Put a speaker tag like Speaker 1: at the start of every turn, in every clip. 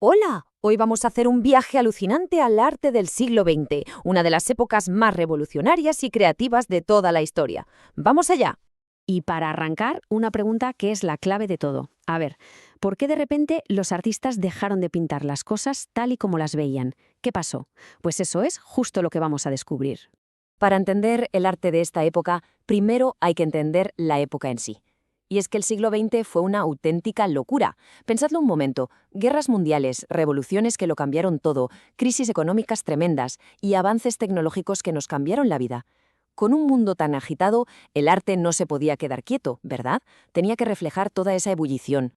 Speaker 1: Hola, hoy vamos a hacer un viaje alucinante al arte del siglo XX, una de las épocas más revolucionarias y creativas de toda la historia. ¡Vamos allá!
Speaker 2: Y para arrancar, una pregunta que es la clave de todo. A ver, ¿por qué de repente los artistas dejaron de pintar las cosas tal y como las veían? ¿Qué pasó? Pues eso es justo lo que vamos a descubrir.
Speaker 1: Para entender el arte de esta época, primero hay que entender la época en sí. Y es que el siglo XX fue una auténtica locura. Pensadlo un momento, guerras mundiales, revoluciones que lo cambiaron todo, crisis económicas tremendas y avances tecnológicos que nos cambiaron la vida. Con un mundo tan agitado, el arte no se podía quedar quieto, ¿verdad? Tenía que reflejar toda esa ebullición.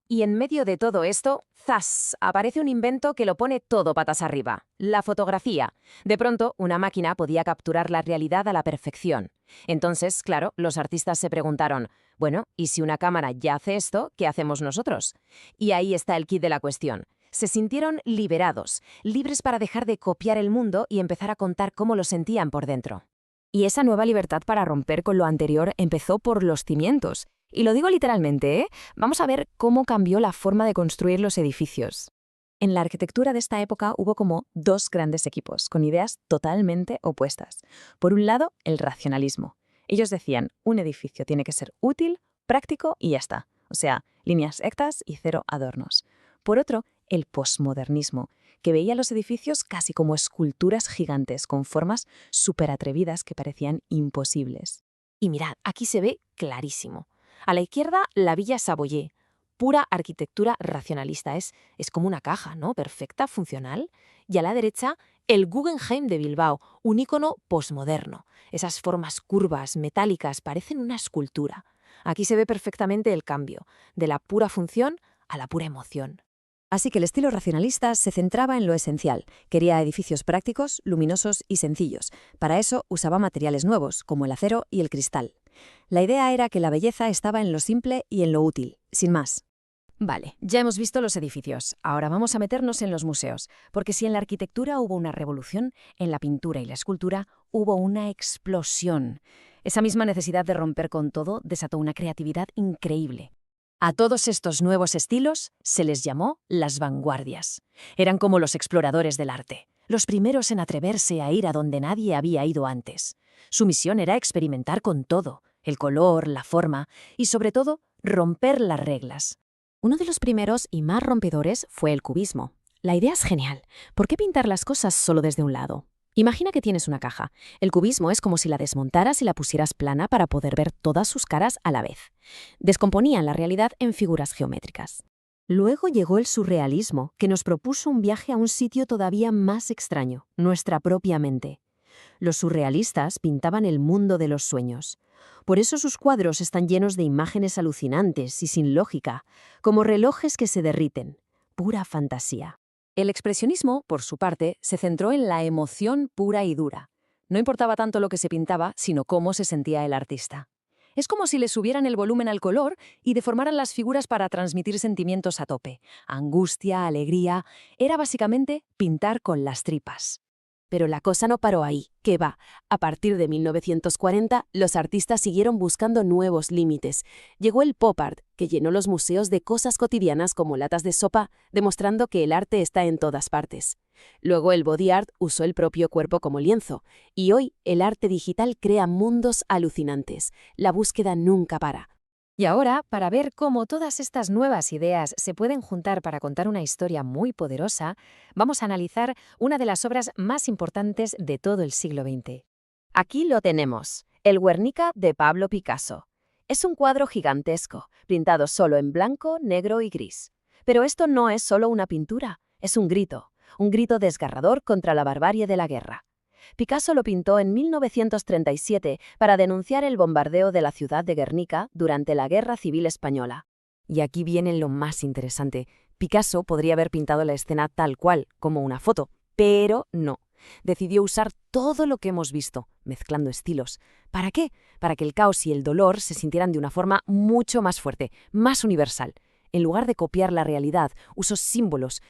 Speaker 1: Y en medio de todo esto, ¡zas!, aparece un invento que lo pone todo patas arriba: la fotografía. De pronto, una máquina podía capturar la realidad a la perfección. Entonces, claro, los artistas se preguntaron, bueno, ¿y si una cámara ya hace esto, qué hacemos nosotros? Y ahí está el quid de la cuestión. Se sintieron liberados, libres para dejar de copiar el mundo y empezar a contar cómo lo sentían por dentro. Y esa nueva libertad para romper con lo anterior empezó por los cimientos. Y lo digo literalmente, ¿eh? Vamos a ver cómo cambió la forma de construir los edificios. En la arquitectura de esta época hubo como dos grandes equipos, con ideas totalmente opuestas. Por un lado, el racionalismo. Ellos decían, un edificio tiene que ser útil, práctico y ya está. O sea, líneas rectas y cero adornos. Por otro, el posmodernismo, que veía los edificios casi como esculturas gigantes con formas súper atrevidas que parecían imposibles. Y mirad, aquí se ve clarísimo. A la izquierda, la Villa Savoye, pura arquitectura racionalista. Es como una caja, ¿no? Perfecta, funcional. Y a la derecha, el Guggenheim de Bilbao, un ícono posmoderno. Esas formas curvas, metálicas, parecen una escultura. Aquí se ve perfectamente el cambio, de la pura función a la pura emoción. Así que el estilo racionalista se centraba en lo esencial. Quería edificios prácticos, luminosos y sencillos. Para eso usaba materiales nuevos, como el acero y el cristal. La idea era que la belleza estaba en lo simple y en lo útil, sin más. Vale, ya hemos visto los edificios. Ahora vamos a meternos en los museos, porque si en la arquitectura hubo una revolución, en la pintura y la escultura hubo una explosión. Esa misma necesidad de romper con todo desató una creatividad increíble. A todos estos nuevos estilos se les llamó las vanguardias. Eran como los exploradores del arte, los primeros en atreverse a ir a donde nadie había ido antes. Su misión era experimentar con todo, el color, la forma y, sobre todo, romper las reglas. Uno de los primeros y más rompedores fue el cubismo. La idea es genial. ¿Por qué pintar las cosas solo desde un lado? Imagina que tienes una caja. El cubismo es como si la desmontaras y la pusieras plana para poder ver todas sus caras a la vez. Descomponían la realidad en figuras geométricas. Luego llegó el surrealismo, que nos propuso un viaje a un sitio todavía más extraño, nuestra propia mente. Los surrealistas pintaban el mundo de los sueños. Por eso sus cuadros están llenos de imágenes alucinantes y sin lógica, como relojes que se derriten. Pura fantasía. El expresionismo, por su parte, se centró en la emoción pura y dura. No importaba tanto lo que se pintaba, sino cómo se sentía el artista. Es como si le subieran el volumen al color y deformaran las figuras para transmitir sentimientos a tope. Angustia, alegría. Era básicamente pintar con las tripas. Pero la cosa no paró ahí, que va. A partir de 1940, los artistas siguieron buscando nuevos límites. Llegó el pop art, que llenó los museos de cosas cotidianas como latas de sopa, demostrando que el arte está en todas partes. Luego el body art usó el propio cuerpo como lienzo. Y hoy el arte digital crea mundos alucinantes. La búsqueda nunca para. Y ahora, para ver cómo todas estas nuevas ideas se pueden juntar para contar una historia muy poderosa, vamos a analizar una de las obras más importantes de todo el siglo XX. Aquí lo tenemos, el Guernica de Pablo Picasso. Es un cuadro gigantesco, pintado solo en blanco, negro y gris. Pero esto no es solo una pintura, es un grito desgarrador contra la barbarie de la guerra. Picasso lo pintó en 1937 para denunciar el bombardeo de la ciudad de Guernica durante la Guerra Civil Española. Y aquí viene lo más interesante. Picasso podría haber pintado la escena tal cual, como una foto, pero no. Decidió usar todo lo que hemos visto, mezclando estilos. ¿Para qué? Para que el caos y el dolor se sintieran de una forma mucho más fuerte, más universal. En lugar de copiar la realidad, usó símbolos.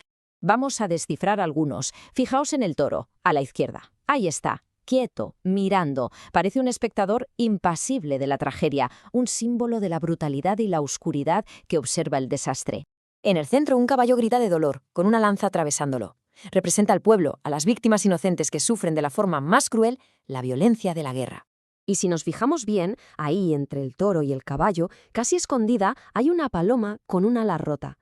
Speaker 1: Vamos a descifrar algunos. Fijaos en el toro, a la izquierda. Ahí está, quieto, mirando. Parece un espectador impasible de la tragedia, un símbolo de la brutalidad y la oscuridad que observa el desastre. En el centro, un caballo grita de dolor, con una lanza atravesándolo. Representa al pueblo, a las víctimas inocentes que sufren de la forma más cruel la violencia de la guerra.
Speaker 2: Y si nos fijamos bien, ahí entre el toro y el caballo, casi escondida, hay una paloma con un ala rota.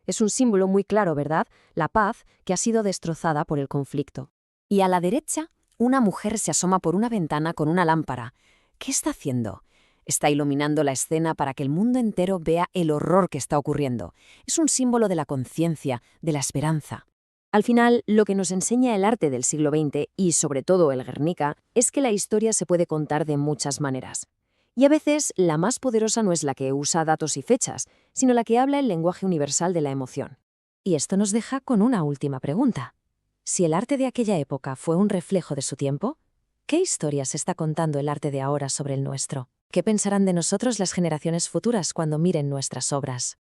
Speaker 2: Es un símbolo muy claro, ¿verdad? La paz que ha sido destrozada por el conflicto.
Speaker 1: Y a la derecha, una mujer se asoma por una ventana con una lámpara. ¿Qué está haciendo? Está iluminando la escena para que el mundo entero vea el horror que está ocurriendo. Es un símbolo de la conciencia, de la esperanza. Al final, lo que nos enseña el arte del siglo XX, y sobre todo el Guernica, es que la historia se puede contar de muchas maneras. Y a veces, la más poderosa no es la que usa datos y fechas, sino la que habla el lenguaje universal de la emoción. Y esto nos deja con una última pregunta. Si el arte de aquella época fue un reflejo de su tiempo, ¿qué historias está contando el arte de ahora sobre el nuestro? ¿Qué pensarán de nosotros las generaciones futuras cuando miren nuestras obras?